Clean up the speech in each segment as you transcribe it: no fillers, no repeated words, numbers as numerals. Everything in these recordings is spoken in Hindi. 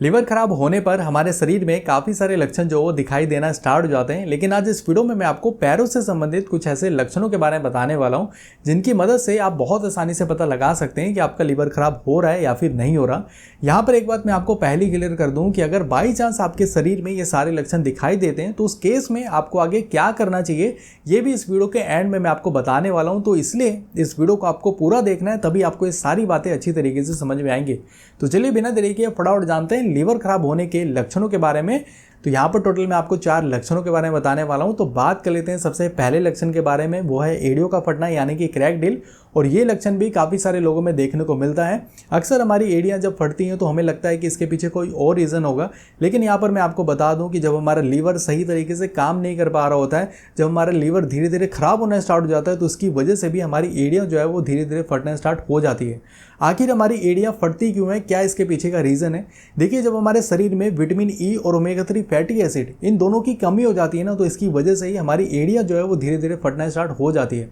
लिवर खराब होने पर हमारे शरीर में काफ़ी सारे लक्षण जो वो दिखाई देना स्टार्ट हो जाते हैं। लेकिन आज इस वीडियो में मैं आपको पैरों से संबंधित कुछ ऐसे लक्षणों के बारे में बताने वाला हूं जिनकी मदद से आप बहुत आसानी से पता लगा सकते हैं कि आपका लिवर खराब हो रहा है या फिर नहीं हो रहा। यहाँ पर एक बात मैं आपको पहले क्लियर कर दूं कि अगर बाई चांस आपके शरीर में ये सारे लक्षण दिखाई देते हैं तो उस केस में आपको आगे क्या करना चाहिए ये भी इस वीडियो के एंड में मैं आपको बताने वाला हूँ। तो इसलिए इस वीडियो को आपको पूरा देखना है, तभी आपको ये सारी बातें अच्छी तरीके से समझ में आएंगी। तो चलिए बिना देरी के फटाफट जानते हैं लिवर खराब होने के लक्षणों के बारे में। तो यहाँ पर टोटल मैं आपको 4 लक्षणों के बारे में बताने वाला हूँ। तो बात कर लेते हैं सबसे पहले लक्षण के बारे में, वो है एड़ियों का फटना यानी कि क्रैक डिल। और ये लक्षण भी काफ़ी सारे लोगों में देखने को मिलता है। अक्सर हमारी एड़ियाँ जब फटती हैं तो हमें लगता है कि इसके पीछे कोई और रीज़न होगा, लेकिन यहाँ पर मैं आपको बता दूँ कि जब हमारा लीवर सही तरीके से काम नहीं कर पा रहा होता है, जब हमारा लीवर धीरे धीरे खराब होना स्टार्ट हो जाता है, तो उसकी वजह से भी हमारी एड़ियाँ जो है वो धीरे धीरे फटना स्टार्ट हो जाती है। आखिर हमारी एड़ियाँ फटती क्यों है, क्या इसके पीछे का रीज़न है? देखिए, जब हमारे शरीर में विटामिन ई और ओमेगा 3 फैटी एसिड इन दोनों की कमी हो जाती है ना, तो इसकी वजह से ही हमारी एड़ियाँ जो है वो धीरे धीरे फटना स्टार्ट हो जाती है।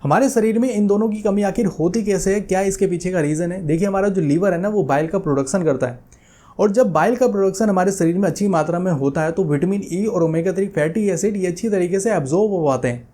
हमारे शरीर में इन दोनों की कमी आखिर होती कैसे है, क्या इसके पीछे का रीज़न है? देखिए, हमारा जो लीवर है ना वो बाइल का प्रोडक्शन करता है, और जब बाइल का प्रोडक्शन हमारे शरीर में अच्छी मात्रा में होता है तो विटामिन ई और ओमेगा 3 फैटी एसिड ये अच्छी तरीके से एब्जॉर्ब हो पाते हैं।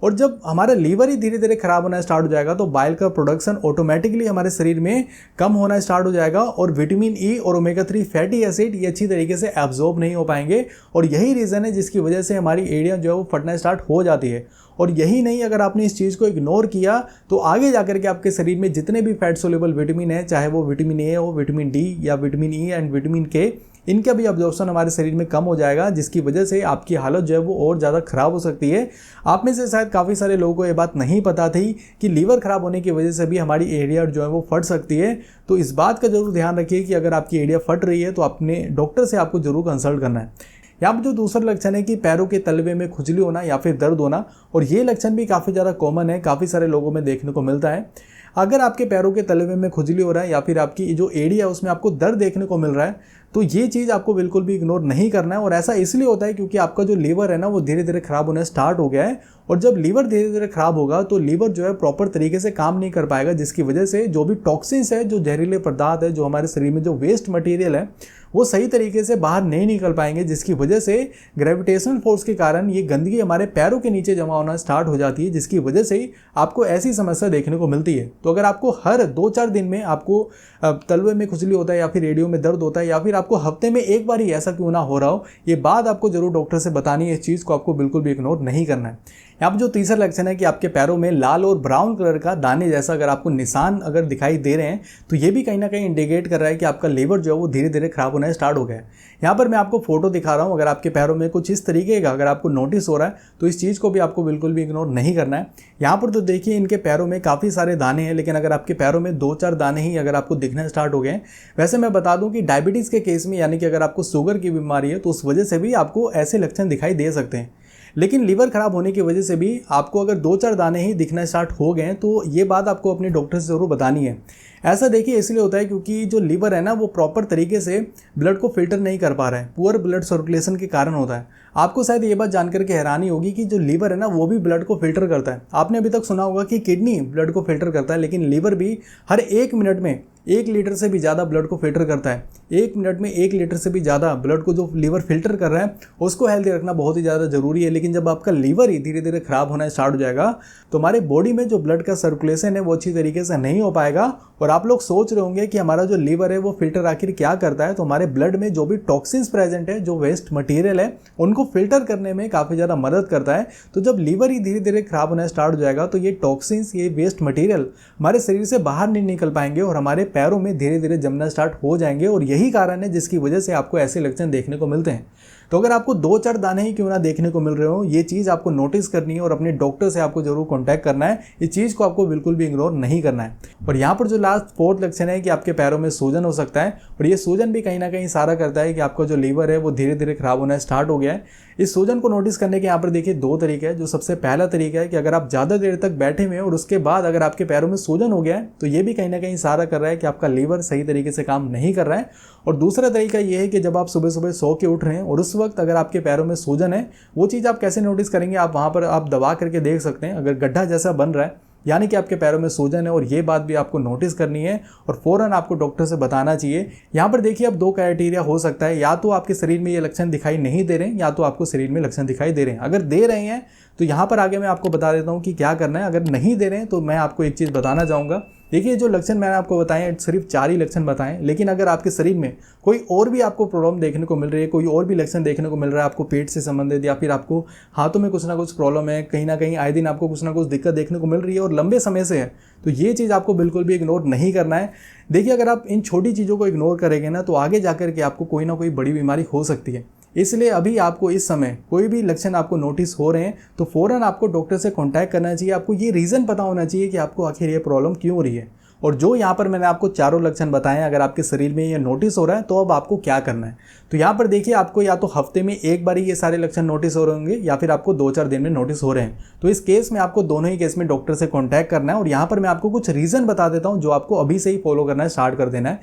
और जब हमारा लीवर ही धीरे धीरे खराब होना स्टार्ट हो जाएगा तो बाइल का प्रोडक्शन ऑटोमेटिकली हमारे शरीर में कम होना स्टार्ट हो जाएगा, और विटामिन ई और ओमेगा 3 फैटी एसिड ये अच्छी तरीके से एब्जॉर्ब नहीं हो पाएंगे। और यही रीज़न है जिसकी वजह से हमारी एड़ियाँ जो है वो फटना स्टार्ट हो जाती है। और यही नहीं, अगर आपने इस चीज़ को इग्नोर किया तो आगे जाकर के आपके शरीर में जितने भी फैट सोल्यूबल विटामिन है, चाहे वो विटामिन ए हो, विटामिन डी या विटामिन ई एंड विटामिन के, इनका भी अब्जॉर्प्शन हमारे शरीर में कम हो जाएगा, जिसकी वजह से आपकी हालत जो है वो और ज़्यादा खराब हो सकती है। आप में से शायद काफ़ी सारे लोगों को ये बात नहीं पता थी कि लीवर खराब होने की वजह से भी हमारी एड़ियाँ जो है वो फट सकती है। तो इस बात का जरूर ध्यान रखिए कि अगर आपकी एड़ियाँ फट रही है तो अपने डॉक्टर से आपको जरूर कंसल्ट करना है। यहाँ पर जो दूसरा लक्षण है कि पैरों के तलवे में खुजली होना या फिर दर्द होना, और ये लक्षण भी काफ़ी ज़्यादा कॉमन है, काफ़ी सारे लोगों में देखने को मिलता है। अगर आपके पैरों के तलवे में खुजली हो रहा है या फिर आपकी जो एड़िया है उसमें आपको दर्द देखने को मिल रहा है, तो ये चीज़ आपको बिल्कुल भी इग्नोर नहीं करना है। और ऐसा इसलिए होता है क्योंकि आपका जो लीवर है ना वो धीरे धीरे खराब होना स्टार्ट हो गया है, और जब लीवर धीरे धीरे खराब होगा तो लीवर जो है प्रॉपर तरीके से काम नहीं कर पाएगा, जिसकी वजह से जो भी टॉक्सिन्स है, जो जहरीले पदार्थ है, जो हमारे शरीर में जो वेस्ट मटेरियल है, वो सही तरीके से बाहर नहीं निकल पाएंगे, जिसकी वजह से ग्रेविटेशनल फोर्स के कारण ये गंदगी हमारे पैरों के नीचे जमा होना स्टार्ट हो जाती है, जिसकी वजह से ही आपको ऐसी समस्या देखने को मिलती है। तो अगर आपको हर 2-4 दिन में आपको तलवे में खुजली होता है या फिर एड़ियों में दर्द होता है, या फिर आपको हफ्ते में एक बार ही ऐसा क्यों ना हो रहा हो, ये बात आपको जरूर डॉक्टर से बतानी है। इस चीज़ को आपको बिल्कुल भी इग्नोर नहीं करना है। यहाँ पर जो तीसरा लक्षण है कि आपके पैरों में लाल और ब्राउन कलर का दाने जैसा अगर आपको निशान अगर दिखाई दे रहे हैं, तो ये भी कहीं ना कहीं इंडिकेट कर रहा है कि आपका लीवर जो है वो धीरे धीरे खराब होना स्टार्ट हो गया है। यहाँ पर मैं आपको फोटो दिखा रहा हूँ, अगर आपके पैरों में कुछ इस तरीके का अगर आपको नोटिस हो रहा है तो इस चीज़ को भी आपको बिल्कुल भी इग्नोर नहीं करना है। यहाँ पर तो देखिए, इनके पैरों में काफ़ी सारे दाने हैं, लेकिन अगर आपके पैरों में 2-4 दाने ही अगर आपको दिखना स्टार्ट हो गए हैं। वैसे मैं बता दूं कि डायबिटीज़ के केस में, यानी कि अगर आपको शुगर की बीमारी है, तो उस वजह से भी आपको ऐसे लक्षण दिखाई दे सकते हैं। लेकिन लीवर खराब होने की वजह से भी आपको अगर 2-4 दाने ही दिखना स्टार्ट हो गए हैं तो ये बात आपको अपने डॉक्टर से ज़रूर बतानी है। ऐसा देखिए इसलिए होता है क्योंकि जो लीवर है ना वो प्रॉपर तरीके से ब्लड को फिल्टर नहीं कर पा रहा है, पुअर ब्लड सर्कुलेशन के कारण होता है। आपको शायद ये बात जानकर के हैरानी होगी कि जो लीवर है ना वो भी ब्लड को फिल्टर करता है। आपने अभी तक सुना होगा कि किडनी ब्लड को फिल्टर करता है, लेकिन लीवर भी हर 1 मिनट में 1 लीटर से भी ज़्यादा ब्लड को फिल्टर करता है। 1 मिनट में 1 लीटर से भी ज़्यादा ब्लड को जो लीवर फिल्टर कर रहा है उसको हेल्दी रखना बहुत ही ज़्यादा ज़रूरी है। लेकिन जब आपका लीवर ही धीरे धीरे खराब होना स्टार्ट हो जाएगा तो हमारे बॉडी में जो ब्लड का सर्कुलेशन है वो अच्छी तरीके से नहीं हो पाएगा। और आप लोग सोच रहे होंगे कि हमारा जो लीवर है वो फिल्टर आखिर क्या करता है, तो हमारे ब्लड में जो भी टॉक्सिन्स प्रेजेंट है, जो वेस्ट मटेरियल है, उनको फिल्टर करने में काफ़ी ज़्यादा मदद करता है। तो जब लीवर ही धीरे धीरे खराब होना स्टार्ट हो जाएगा तो ये टॉक्सिन्स, ये वेस्ट मटेरियल हमारे शरीर से बाहर नहीं निकल पाएंगे और हमारे पैरों में धीरे धीरे जमना स्टार्ट हो जाएंगे। और यही कारण है जिसकी वजह से आपको ऐसे लक्षण देखने को मिलते हैं। तो अगर आपको 2-4 दाने ही क्यों ना देखने को मिल रहे हो, ये चीज़ आपको नोटिस करनी है और अपने डॉक्टर से आपको जरूर कांटेक्ट करना है। इस चीज़ को आपको बिल्कुल भी इग्नोर नहीं करना है। और यहाँ पर जो लास्ट 4th लक्षण है कि आपके पैरों में सूजन हो सकता है, और ये सूजन भी कहीं ना कहीं इशारा करता है कि आपका जो लीवर है वो धीरे धीरे खराब होना स्टार्ट हो गया है। इस सूजन को नोटिस करने के यहाँ पर देखिए 2 तरीके हैं। जो सबसे पहला तरीका है कि अगर आप ज़्यादा देर तक बैठे हुए हैं और उसके बाद अगर आपके पैरों में सूजन हो गया है, तो ये भी कहीं ना कहीं इशारा कर रहा है कि आपका लीवर सही तरीके से काम नहीं कर रहा है। और दूसरा तरीका ये है कि जब आप सुबह सुबह सो के उठ रहे हैं और उस वक्त अगर आपके पैरों में सूजन है, वो चीज़ आप कैसे नोटिस करेंगे, आप वहाँ पर आप दबा करके देख सकते हैं। अगर गड्ढा जैसा बन रहा है यानी कि आपके पैरों में सूजन है और ये बात भी आपको नोटिस करनी है और फ़ौरन आपको डॉक्टर से बताना चाहिए। यहाँ पर देखिए अब 2 क्राइटेरिया हो सकता है, या तो आपके शरीर में ये लक्षण दिखाई नहीं दे रहे हैं या तो आपको शरीर में लक्षण दिखाई दे रहे हैं। अगर दे रहे हैं तो यहाँ पर आगे मैं आपको बता देता हूँ कि क्या करना है। अगर नहीं दे रहे हैं तो मैं आपको एक चीज़ बताना चाहूँगा। देखिए जो लक्षण मैंने आपको बताए सिर्फ 4 ही लक्षण बताएं, लेकिन अगर आपके शरीर में कोई और भी आपको प्रॉब्लम देखने को मिल रही है, कोई और भी लक्षण देखने को मिल रहा है, आपको पेट से संबंधित या फिर आपको हाथों में कुछ ना कुछ प्रॉब्लम है, कहीं ना कहीं आए दिन आपको कुछ ना कुछ दिक्कत देखने को मिल रही है और लंबे समय से है, तो ये चीज़ आपको बिल्कुल भी इग्नोर नहीं करना है। देखिए अगर आप इन छोटी चीज़ों को इग्नोर करेंगे ना तो आगे जाकर के आपको कोई ना कोई बड़ी बीमारी हो सकती है। इसलिए अभी आपको इस समय कोई भी लक्षण आपको नोटिस हो रहे हैं तो फ़ौरन आपको डॉक्टर से कांटेक्ट करना चाहिए। आपको ये रीज़न पता होना चाहिए कि आपको आखिर ये प्रॉब्लम क्यों हो रही है। और जो यहाँ पर मैंने आपको चारों लक्षण बताए हैं, अगर आपके शरीर में ये नोटिस हो रहा है तो अब आपको क्या करना है। तो यहाँ पर देखिए आपको या तो हफ्ते में एक बार ये सारे लक्षण नोटिस हो रहे होंगे या फिर आपको 2-4 दिन में नोटिस हो रहे हैं। तो इस केस में आपको दोनों ही केस में डॉक्टर से कॉन्टैक्ट करना है। और यहाँ पर मैं आपको कुछ रीज़न बता देता हूँ जो आपको अभी से ही फॉलो करना है, स्टार्ट कर देना है।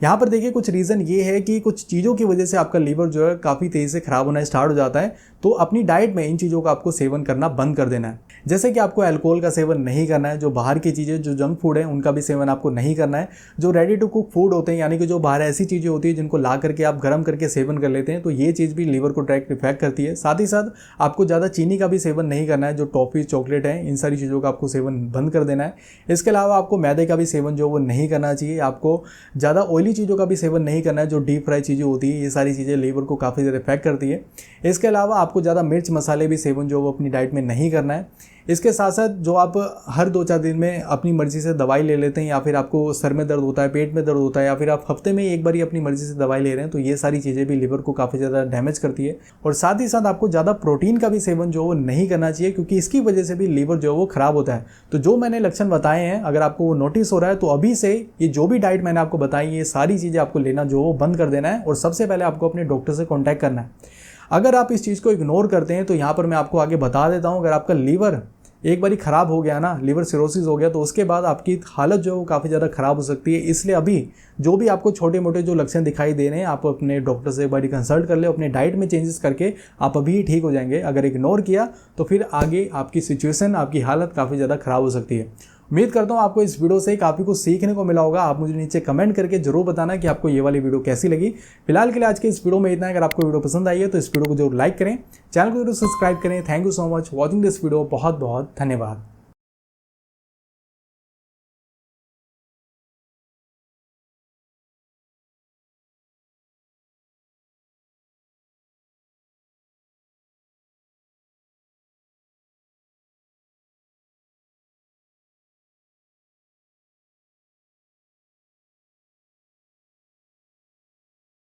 यहाँ पर देखिए कुछ रीज़न ये है कि कुछ चीज़ों की वजह से आपका लीवर जो है काफ़ी तेज़ी से ख़राब होना स्टार्ट हो जाता है। तो अपनी डाइट में इन चीज़ों का आपको सेवन करना बंद कर देना है। जैसे कि आपको अल्कोहल का सेवन नहीं करना है, जो बाहर की चीज़ें जो जंक फूड है उनका भी सेवन आपको नहीं करना है। जो रेडी टू कुक फूड होते हैं यानी कि जो बाहर ऐसी चीज़ें होती है जिनको ला करके आप गर्म करके सेवन कर लेते हैं, तो ये चीज़ भी लीवर को डायरेक्ट इफेक्ट करती है। साथ ही साथ आपको ज़्यादा चीनी का भी सेवन नहीं करना है। जो टॉफ़ी चॉकलेट है इन सारी चीज़ों का आपको सेवन बंद कर देना है। इसके अलावा आपको मैदे का भी सेवन जो वो नहीं करना चाहिए। आपको ज़्यादा ऑयली चीज़ों का भी सेवन नहीं करना है। जो डीप फ्राई चीज़ें होती है ये सारी चीज़ें लीवर को काफ़ी ज़्यादा इफेक्ट करती है। इसके अलावा आपको ज़्यादा मिर्च मसाले भी सेवन जो वो अपनी डाइट में नहीं करना है। इसके साथ साथ जो आप हर 2-4 दिन में अपनी मर्ज़ी से दवाई ले लेते हैं या फिर आपको सर में दर्द होता है, पेट में दर्द होता है या फिर आप हफ्ते में एक बार ही अपनी मर्ज़ी से दवाई ले रहे हैं, तो ये सारी चीज़ें भी लीवर को काफ़ी ज़्यादा डैमेज करती है। और साथ ही साथ आपको ज़्यादा प्रोटीन का भी सेवन जो वो नहीं करना चाहिए, क्योंकि इसकी वजह से भी लीवर जो है वो ख़राब होता है। तो जो मैंने लक्षण बताए हैं अगर आपको वो नोटिस हो रहा है तो अभी से ये जो भी डाइट मैंने आपको बताई ये सारी चीज़ें आपको लेना जो वो बंद कर देना है। और सबसे पहले आपको अपने डॉक्टर से कॉन्टैक्ट करना है। अगर आप इस चीज़ को इग्नोर करते हैं तो यहाँ पर मैं आपको आगे बता देता हूँ, अगर आपका लीवर एक बारी ख़राब हो गया ना, लिवर सिरोसिस हो गया, तो उसके बाद आपकी हालत जो है वो काफ़ी ज़्यादा ख़राब हो सकती है। इसलिए अभी जो भी आपको छोटे मोटे जो लक्षण दिखाई दे रहे हैं आप अपने डॉक्टर से एक बारी कंसल्ट कर ले। अपने डाइट में चेंजेस करके आप अभी ठीक हो जाएंगे। अगर इग्नोर किया तो फिर आगे आपकी सिचुएशन, आपकी हालत काफ़ी ज़्यादा ख़राब हो सकती है। उम्मीद करता हूँ आपको इस वीडियो से काफ़ी कुछ सीखने को मिला होगा। आप मुझे नीचे कमेंट करके जरूर बताना कि आपको ये वाली वीडियो कैसी लगी। फिलहाल के लिए आज के इस वीडियो में इतना है। अगर आपको वीडियो पसंद आई है तो इस वीडियो को जरूर लाइक करें, चैनल को जरूर सब्सक्राइब करें। Thank you so much watching this video. बहुत बहुत धन्यवाद।